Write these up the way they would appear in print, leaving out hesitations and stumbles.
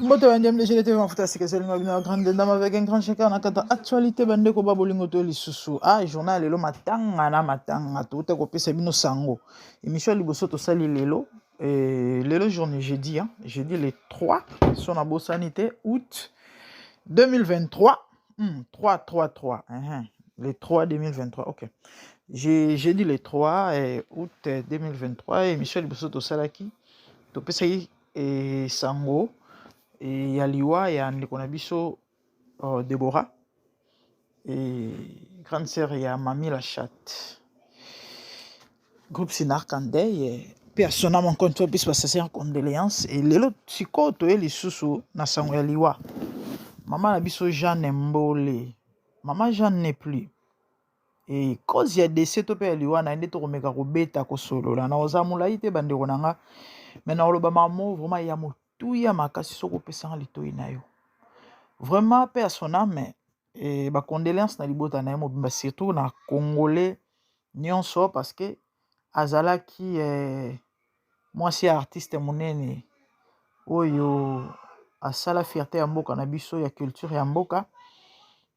Mbote bandiam de GDT mafuta sika selinga bina grande dame avec un grand chacun na kata actualité bande ko babolingo to lisusu journal lelo matanga na matanga to te ko pesa bino sango émission liboso to sali lelo lelo journée jeudi jeudi le 3 son abo sanité août 2023 3 le 3 2023 OK. J'ai dit le 3 août 2023 émission liboso to salaki to pesa et sango et yaliwa ya ndeko na biso Deborah et grande sœur ya Mami la chatte groupe Sinar Kandei persona mon compte bis passer en condoléances et lelo sikoto eli susu na sango yaliwa maman na biso Jeanne Mbole maman Jeanne n'est plus et cause ya décès to pe yaliwa na ende to komeka kobeta ko solo la na ozamula ite bande konanga mais na oloba mamo vraiment ya tuya makasi soko pesa litoi na yo vraiment paix à son âme et ba condoléances na libota na yo surtout na congolais nyonso parce que azalaki mwasi artiste monene oyo asala fierté ya mboka na biso ya culture ya mboka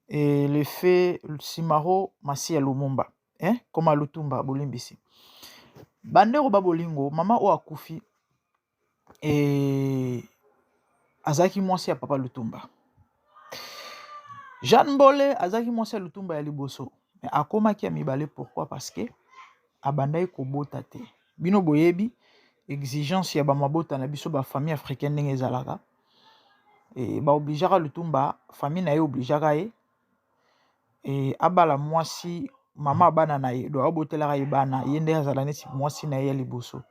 et le fait Simaro Masi ya Lumumba comme à Lutumba bolimbisi bandeko babolingo mama o akufi et azaki mwasi ya papa Lutumba Jeanne Mbole azaki mwasi ya Lutumba ya liboso mais akomaki ya mibale pourquoi parce que abandai kobota te bino boyebi exigence ya bamabota na biso ba famille africaine ndenge ezalaka et ba obligeaka Lutumba famille na ye obligeaka ye et abala mwasi mama abana na ye do abotelaka ye bana ye nde azala neti mwasi na ye ya liboso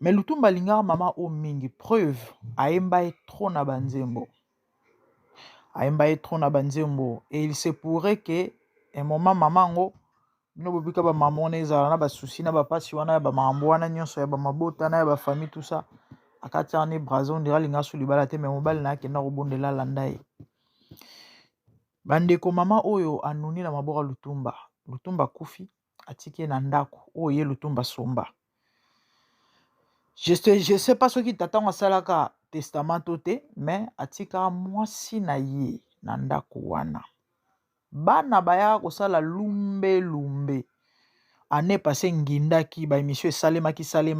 mais Lutumba alingaka mama o mingi preuve ayemba ye trop na banzembo et il se pourrait que un moment mamango bino bobika ba maman on ezala na ba souci na ba pasi wana ya ba mambo wana nyonso ya ba mabota na ya ba famille tout ça akati ane brazon ndira linga su libala te mais mobile na akenda kobondela landa ye bandeko mama oyo anuni na maboka Lutumba kufi atiki na ndako oyo ye Lutumba somba je sais pas ce qui t'attend asalaka testamento te mais atika mwasi na ye na ndako wana bana baya kosala lumbe ane passé ngindaki ba émission salemaki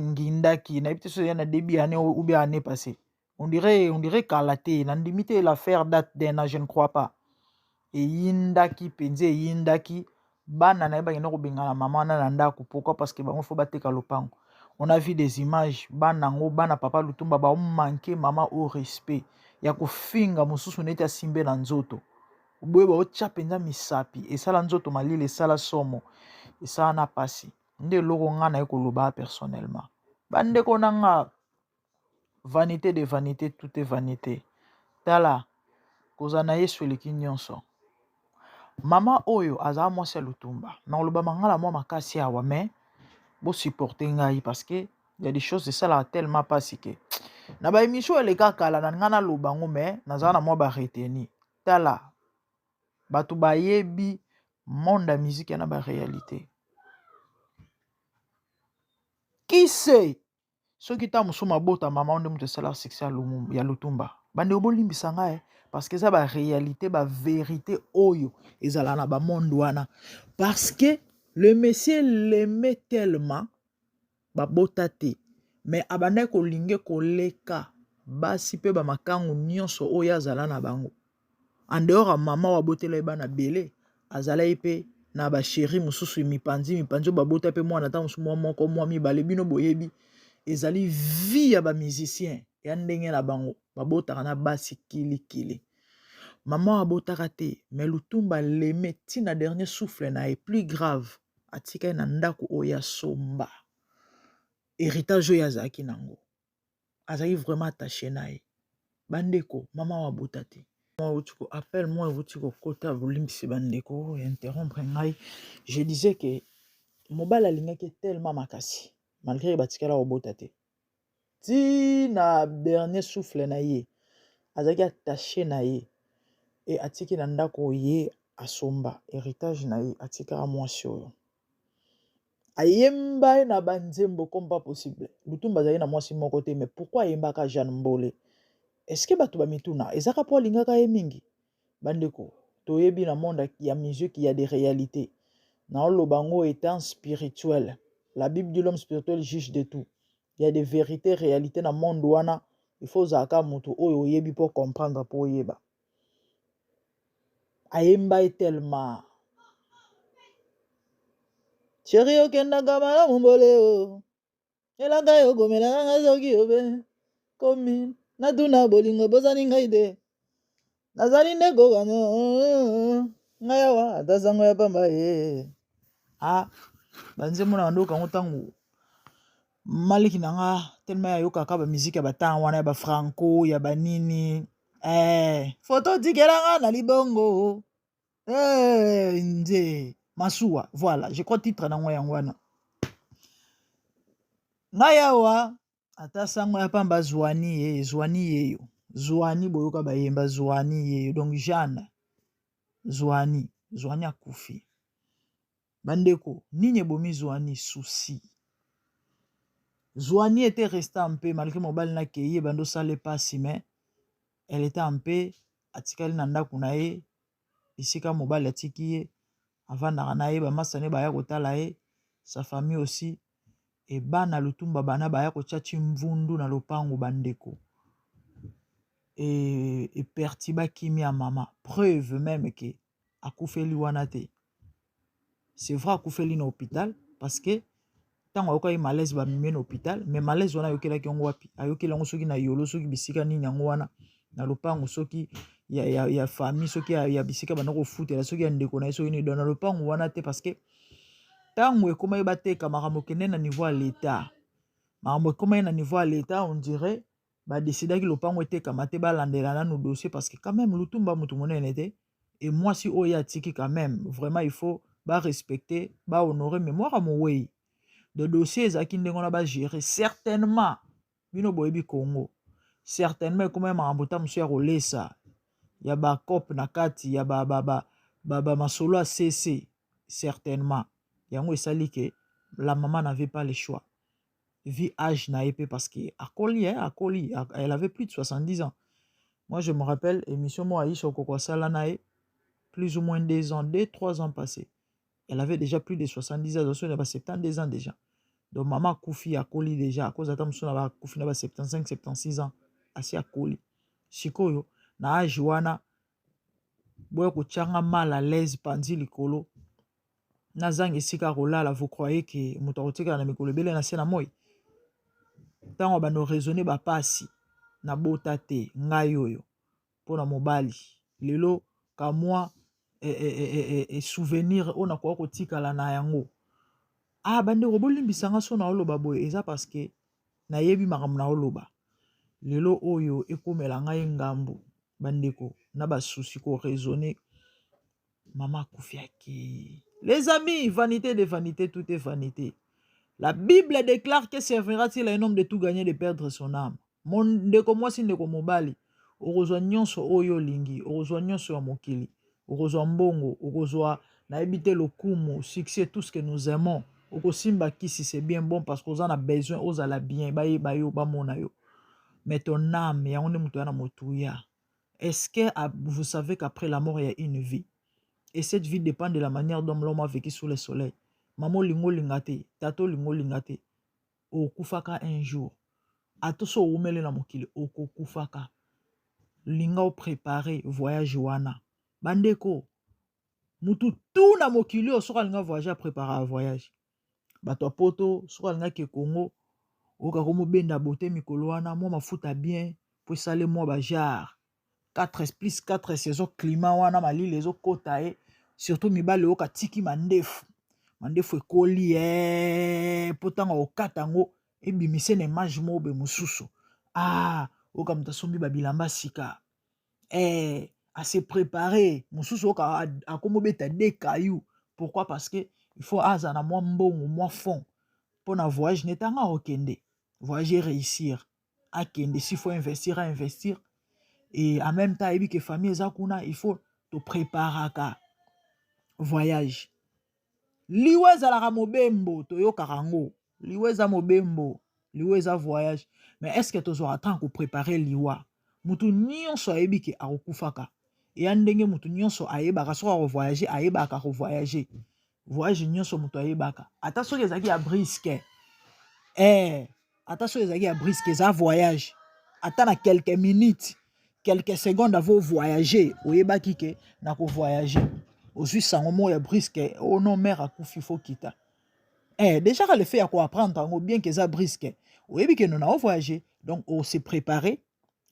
ngindaki na bitso ya na début année ou bien année passée on dirait kalaté na ndimité l'affaire date d'un je ne crois pas et yindaki penze yindaki bana na ba ngena ko bengana maman na ndako pourquoi parce que bango faut bateka lopango on a vu des images bana papa Lutumba ba manquer maman au respect ya kofinga mosusu neti asimbe na nzoto boye ba ocha penza misapi esala nzoto malile esala somo esala na pasi nde loko nga na ekoloba personnellement bandeko nanga vanité de vanité tout est vanité tala kozana yesu eleki nyonso mama oyo azala mwasi ya Lutumba na oloba mangala mwa makasi awa mais bo supporter ngai parce que il y a des choses esalaka tellement pasi ke na ba émission eleka kala na nga na lobango mais nazala na mwa ba reteni tala bato bayebi monde ya musique na ba réalité qui sait soki ta mosu mabota mama onde moto esala succès ya Lutumba bande obolimbisa ngai parce que eza ba réalité ba vérité oyo ezala na ba monde wana parce que le monsieur l'aimait tellement babota te mais abandai kolinge koleka basi pe ba makangu nyonso oyo azala na bango en dehors ya mama wa botela ye bana bele azala ye pe na ba chéri mosusu mipanzi babota pe mwana ta mosusu moko mwa mibale bino boyebi ezali vie ya ba musicien ya ndenge na bango babotaka na basi kilikili mama wa botaka te mais Lutumba l'aimait tina dernier souffle na ye plus grave atika ye na ndako oyo asomba héritage oyo azalaki nango azalaki vraiment attaché na ye bandeko mama wa bota te appelle moi euti kokota bolimbisi bandeko interrompre ngai je disais que mobali alingaki tellement makasi malgré batikala kobota te tina dernier souffle na ye azalaki attaché na ye e atiki na ndako ye asomba héritage na ye atikaka mwasi oyo ayemba na banzembo comme pas possible. Lutumba zali na mwasi moko te, mais pourquoi ayembaka Jeanne Mbole? Est-ce que bato bamituna ezaka po alingaka ye mingi? Bandeko, toyebi na monde ya musique, il y a des réalités. Na olobango étant spirituel. La Bible dit l'homme spirituel juge de tout. Il y a des vérités, réalités dans le monde wana. Il faut zaka mutu oyo yebi pour comprendre pour yeba. Ayemba est tellement. Chéri okenda kamala mumbole o. Elanga yo gomela nga zoki obe. Komi natuna bolingo bozani ngai de. Nazali ndeko kano. Ngayawa atazango ya pamba ye. Ah, banzemo na ndo kango tango. Maliki nanga tellement ya yoka ba musique ya batanga wana ya ba franco ya banini. Photo dikelanga na libongo. Nze Masuwa, voilà, je crois titre na ngwa yangwana. Ngayawa ata sango ya pamba zwani ye, zwani yeyo. Zwani boyoka bayemba zwani yeyo. Donc Jeanne zwani akufi. Bandeko, nini bomi zwani souci. Zwani était restée en paix malgré mobile na keye bando sale pasi, mais elle était en paix. Atikali nanda kunaye isika mobile atiki ye avant na ye ba masane baya kotala ye, sa famille aussi, et bana lutumba bana baya kochachi mvundu na lopango bandeko. Et pertiba kimi ya mama, preuve même que akufeli wana te. C'est vrai akufeli na hôpital parce que tango ayoka malaise ba mimi na hôpital, mais malaise wana ayokela ki yango wapi? Ayokela yango soki na yolo, soki bisika nini yango wana na lopango, soki ya famille, soki ya bisika banako futela, soki ya ndeko na soki ni dona lopango wana te, parce que tango ekoma yeba teka makambo kende na niveau à l'état. Makambo ekoma na niveau à l'état, on dirait ba décider ki lopango eteka mate ba landela na no dossier, parce que quand même lutumba mutu monene te, et moi si oya tiki quand même, vraiment il faut ba respecter, ba honorer mémoire à mon way. De dossier ezaki ndenge na ba gérer certainement bino boyebi Congo, certainement comme makambo ta musu ya kolesa ya ba cop na kati ya ba masolo a cessé, certainement yango esali que la maman n'avait pas le choix vu âge na épée, parce que akoli elle avait plus de 70 ans. Moi je me rappelle émission moi Aïcha Okoko sala nae plus ou moins 2 ans 3 ans passés, elle avait déjà plus de 70 ans, elle avait 72 ans déjà. Donc maman Koufi a collé déjà à cause de la a Koufi na 75 76 ans asi a collé. Sikoyo na âge wana boya ko changa mal à l'aise pandi likolo na zangi sika kolala, vous croyez que moto otika na mikolo bele na sena moi tango ba no raisonner ba pasi na bota te ngai yoyo pona mobali lelo ka moi et souvenir on a quoi ko tikala na yango. Ah bandeko bolimbisanga so na oloba boye eza parce que nayebi makambo na oloba lelo oyo ekomela ngai ngambu bandeko na ba souci ko raisonner maman akufiaki. Les amis, vanité de vanité, tout est vanité. La Bible déclare que servira-t-il à un homme de tout gagner de perdre son âme. Mon ndeko mwasi ndeko mobali okozwa nyonso oyo lingi, okozwa nyonso ya mokili, okozwa mbongo, okozwa nayebi te lokumu, succès, tout ce que nous aimons. Okosimba kisi c'est bien bon parce qu'on a besoin, ozala bien, ba yo ba mona yo. Mais ton âme, ya onde mutu na motuya. Est-ce que vous savez qu'après la mort il y a une vie? Et cette vie dépend de la manière dont l'homme a vécu sous le soleil. Maman lingo lingate, tato lingo lingate. Okufaka un jour. Atoso umele na mokili okufaka. Linga o préparer voyage wana. Bandeko. Mutu tout na mokili o soka linga voyage préparer un voyage. Bato poto soka linga ke Congo. Oka komo benda bote mikolo wana mo mafuta bien pour saler moi ba jar. 4 saisons climat wana malili ezo kota e, surtout mibale oka tiki mandefu ekoli potanga okata ngo ebimise na image mo be mususu oka mutasombi babilamba sika à se préparer mususu oka akomo beta des cailloux. Pourquoi? Parce que il faut azana moi mbongo moi fond pour na voyage netanga okende voyager réussir akende s'il faut investir à investir. Et en même temps, il que famille Zakuna, il faut te préparer à voyage. liwa ezalaka mobembo toyokaka yango liwa eza mobembo liwa eza voyage mais est ce que tozwaka temps kopréparer liwa mutu nyonso ayebi ke akokufaka eya ndenge mutu nyonso ayebaka soki akovoyage ayebaka kovoyage voyage nyonso mutu ayebaka ata soki ezalaki ya briske ata soki ezalaki ya briske eza voyage ata na quelques minutes quelques secondes avo voyager oyebaki ke na kovoyage ozwi sango moko ya briske ono mare akufi fo kita déjà ka le fait ya koapprendre yango bien ke eza briske oyebi ke nona ovoyage donc ose préparer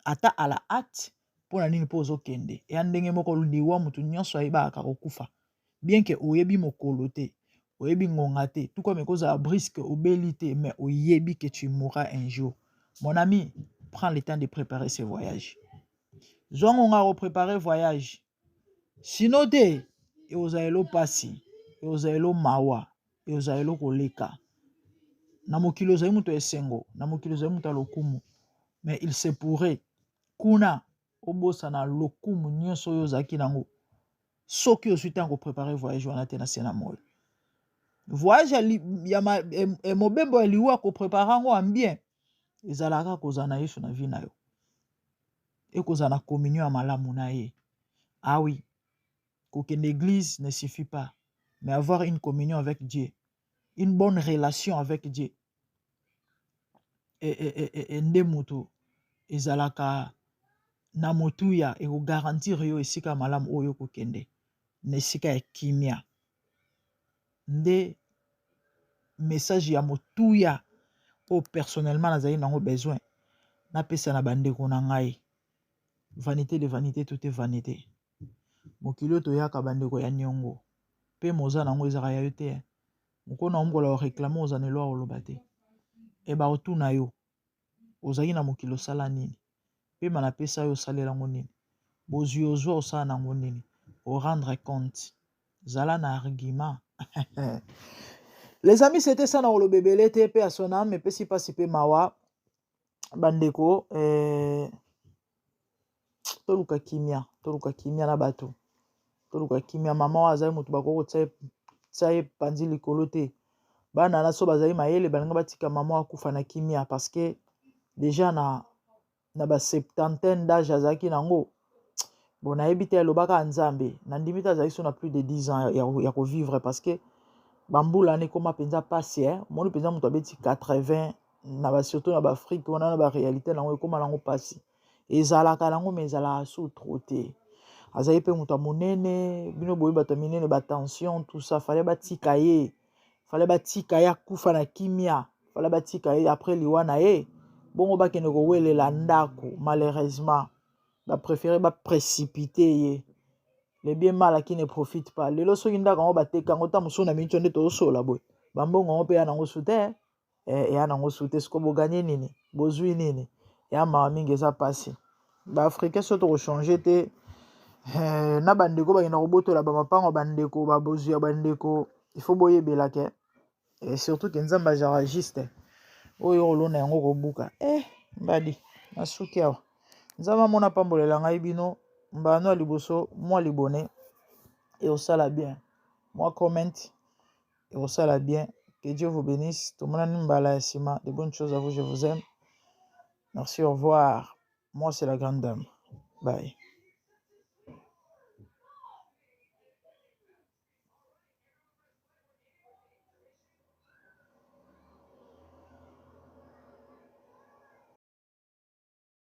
ata à la hâte mpo na nini mpo ozokende eya ndenge moko liwa mutu nyonso ayebaka kokufa bien ke oyebi mokolo te oyebi ngonga te tout comme ekozala briske obeli te mais oyebi que tu mourras un jour mon ami prends le temps de préparer ce voyage zwa ngonga kopréparer voyage sino te ekozala elo pasi ekozala elo mawa ekozala elo koleka na mokili ozali mutu esengo na mokili ozali mutu ya lokumu mais il se pourrait kuna obosana lokumu nyonso oyo ozalaki nango soki ozwi ntango kopréparer voyage wana te na se na moi voyage ya mobembo ya liwa kopréparer yango en bien ezalaka kozala na yesu na vie na yo ekozala na communion ya malamu na ye ah oui kokende église ne suffit pas mais avoir une communion avec Dieu une bonne relation avec Dieu nde mutu ezalaka na motuya ekogarantir yo esika malamu oyo kokende na esika ya kimia nde message ya motuya oyo personnellement nazali nango besoin napesa na bandeko na ngai vanité de vanité tout est vanité mokili oyo toyaka bandeko ya niongo mpe moza nango ezaka ya yo te mokona ombola oreklame oza na eloko oloba te eba otuna yo ozalaki na mokili osala nini mpe manapesa yo osalela yango nini bozwi ozwa osala nango nini orendre compte zala na argument les amis c'était ça na koloba ebele te mpe ya sonam epesi mpasi mpe mawa bandeko toluka kimia na bato toluka kimia mama oyo azali moto bakoki kotia ye panzi likolo te bana na so bazali mayele balinga batika mama akufa na kimia parce que déjà na ba septantaine d'âge azalaki nango bon nayebi te alobaka nzambe nandimi te azalaki so na plus de 10 ans ya kovivre parce que bambula wana ekoma mpenza pasi moni mpenza moto abeti 80 surtout na baafrike wana na baréalité nango ekoma nango pasi ezalaka nango me ezalaka so tro te azali mpe moto ya monene bino boyi bato ya minene batension tout ça fale batika ye akufa na kimia fale batika ye après liwa na ye bongo bakende kowelela ndako malheureusement bapréféré baprécipité ye le bien mal qui ne profite pas lelo soki ndako yango bateka yango ta mosusu na minitio nde tozosola boye bambongo yango mpe ya nango su te eya nango su te siko boganye nini bozwi nini eya mawa mingi eza mpasi baafricain so tokochange te na bandeko bakenda kobotola bamapango bandeko babozwi ya bandeko ifo boyebelake surtout ke nzambe azalaka juste oyo olona yango kobuka mbadi nasuki awa nzambe amona pambolela ngai bino mbano ya liboso mwa libone eosala bien mwa comment eosala bien que Dieu vous bénisse tomonani mbala ya nsima de bonnes choses à vous je vous aime merci au revoir moi c'est la grande dame bye